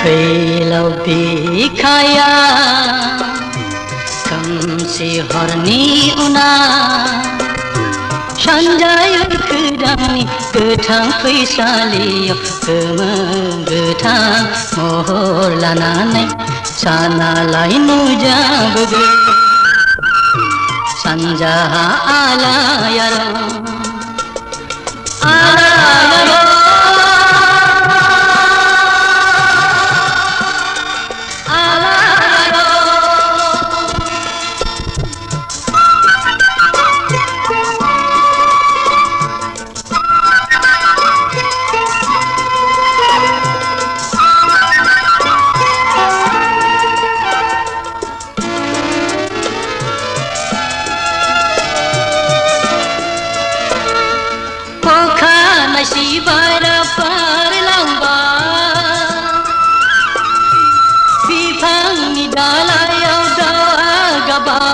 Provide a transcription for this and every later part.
फैलाव बिखाया खोमसि हरनि उना सानजायो खोदांनि गोथां फैसालियाव गोमो गोथां महर लानानै सानालाय नुजाबोगोन सानजाहा आलायारन si bara parlambar bifangni dalayaw dagabar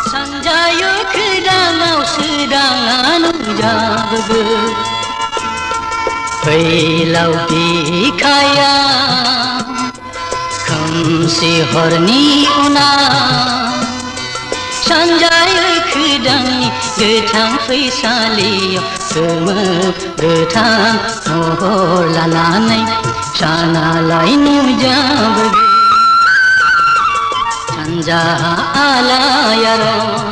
sanjayo kedangaw sedang nujabeger failaw bikaya खोमसि हरनि उना सानजायो खोदांनि गोथां फैसालियाव गोमो गोथां महर लानानै सानालाय नुजाबोगोन सानजाहा आलायारन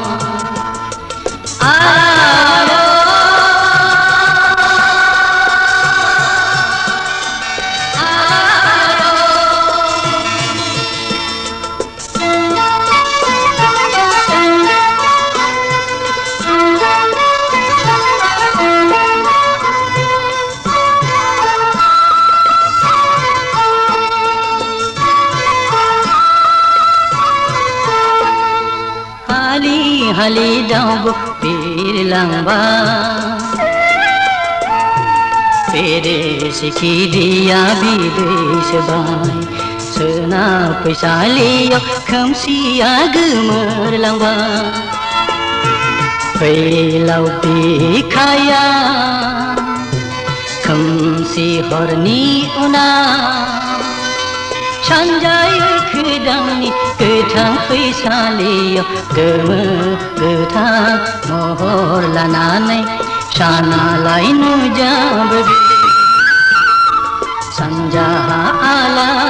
hali daw birlangba pere sikhi dia bidesh bai sena paisaliyaw खोमसिया गोमोरलांबा फैलाव बिखाया खोमसि हरनि उना सानजायो खोदांनि गोथां फैसालियाव गोमो गोथां महर लानानै सानालाय नुजाबोगोन सानजाहा आला